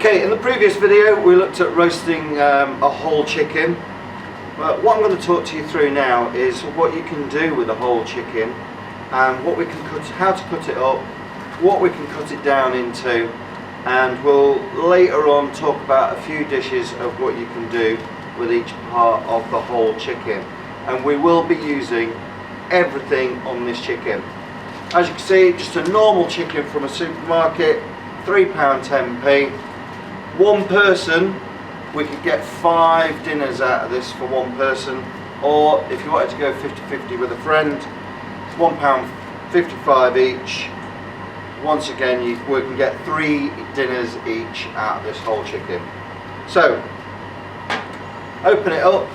Okay, in the previous video we looked at roasting a whole chicken, but what I'm going to talk to you through now is what you can do with a whole chicken and what we can cut, how to cut it up, what we can cut it down into, and we'll later on talk about a few dishes of what you can do with each part of the whole chicken. And we will be using everything on this chicken. As you can see, just a normal chicken from a supermarket, £3.10p. One person, we could get 5 dinners out of this for one person, or if you wanted to go 50-50 with a friend, £1.55 each. Once again, we can get 3 dinners each out of this whole chicken. So, open it up,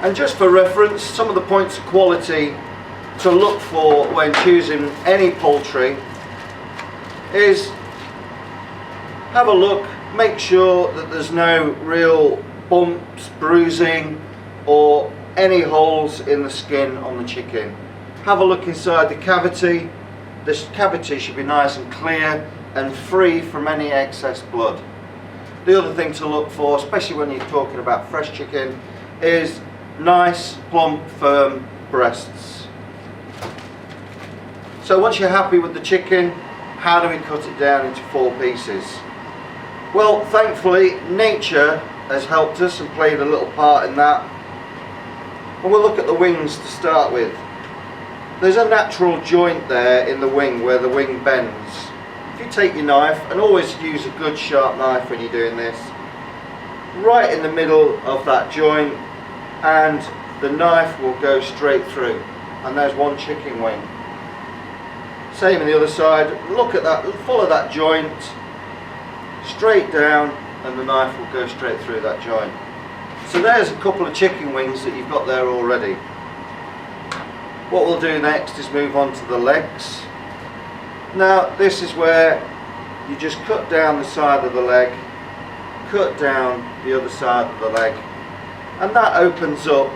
and just for reference, some of the points of quality to look for when choosing any poultry is have a look, make sure that there's no real bumps, bruising or any holes in the skin on the chicken. Have a look inside the cavity. This cavity should be nice and clear and free from any excess blood. The other thing to look for, especially when you're talking about fresh chicken, is nice, plump, firm breasts. So once you're happy with the chicken, how do we cut it down into 4 pieces? Well, thankfully nature has helped us and played a little part in that. And we'll look at the wings to start with. There's a natural joint there in the wing where the wing bends. If you take your knife, and always use a good sharp knife when you're doing this, right in the middle of that joint, and the knife will go straight through, and there's one chicken wing. Same on the other side. Look at that, follow that joint straight down, and the knife will go straight through that joint. So there's a couple of chicken wings that you've got there already. What we'll do next is move on to the legs. Now this is where you just cut down the side of the leg, cut down the other side of the leg, and that opens up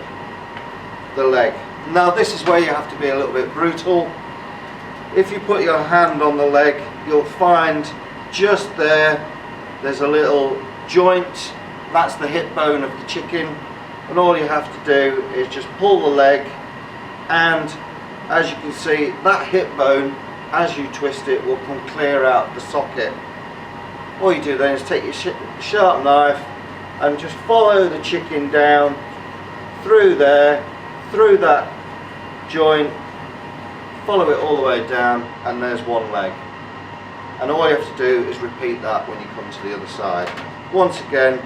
the leg. Now this is where you have to be a little bit brutal. If you put your hand on the leg, you'll find just there's a little joint. That's the hip bone of the chicken, and all you have to do is just pull the leg, and as you can see, that hip bone, as you twist it, will come clear out the socket. All you do then is take your sharp knife and just follow the chicken down through there, through that joint, follow it all the way down, and there's one leg. And all you have to do is repeat that when you come to the other side. Once again,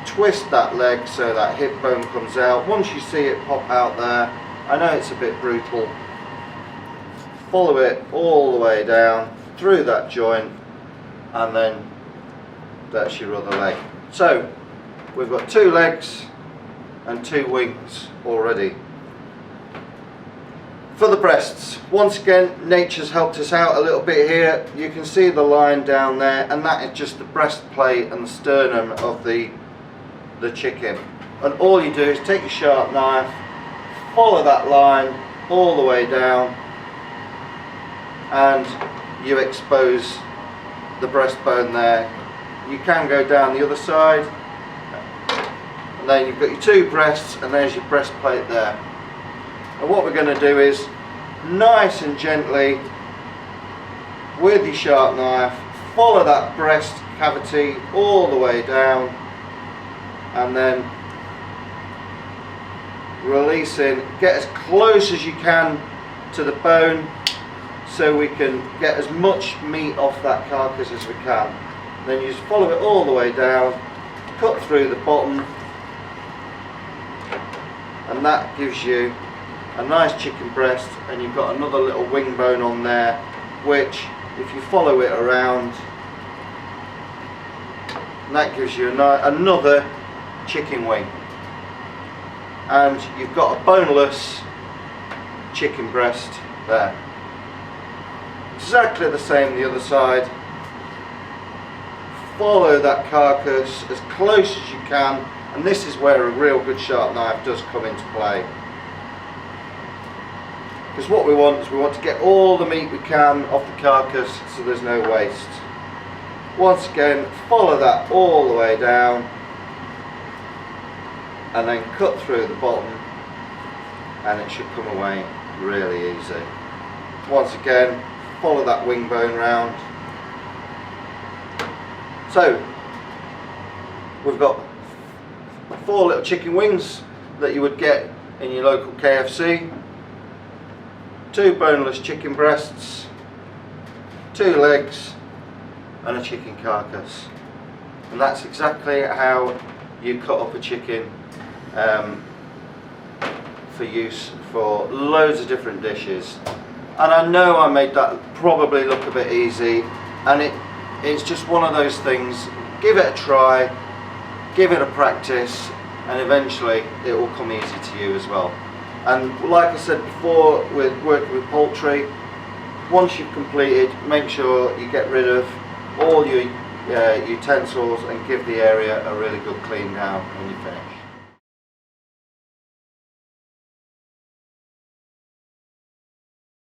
twist that leg so that hip bone comes out. Once you see it pop out there, I know it's a bit brutal, follow it all the way down through that joint, and then that's your other leg. So we've got 2 legs and 2 wings already. For the breasts, once again, nature's helped us out a little bit here. You can see the line down there, and that is just the breastplate and the sternum of the chicken. And all you do is take your sharp knife, follow that line all the way down, and you expose the breastbone there. You can go down the other side, and then you've got your 2 breasts, and there's your breastplate there. And what we're going to do is, nice and gently, with your sharp knife, follow that breast cavity all the way down, and then releasing, get as close as you can to the bone so we can get as much meat off that carcass as we can. And then you just follow it all the way down, cut through the bottom, and that gives you a nice chicken breast. And you've got another little wing bone on there, which if you follow it around, that gives you another chicken wing, and you've got a boneless chicken breast there. Exactly the same the other side. Follow that carcass as close as you can, and this is where a real good sharp knife does come into play. Because what we want is we want to get all the meat we can off the carcass so there's no waste. Once again, follow that all the way down and then cut through the bottom, and it should come away really easy. Once again, follow that wing bone round. So we've got 4 little chicken wings that you would get in your local KFC, 2 boneless chicken breasts, 2 legs and a chicken carcass. And that's exactly how you cut up a chicken for use for loads of different dishes. And I know I made that probably look a bit easy, and it's just one of those things. Give it a try, give it a practice, and eventually it will come easy to you as well. And like I said before, with working with poultry, once you've completed, make sure you get rid of all your utensils and give the area a really good clean down when you finish.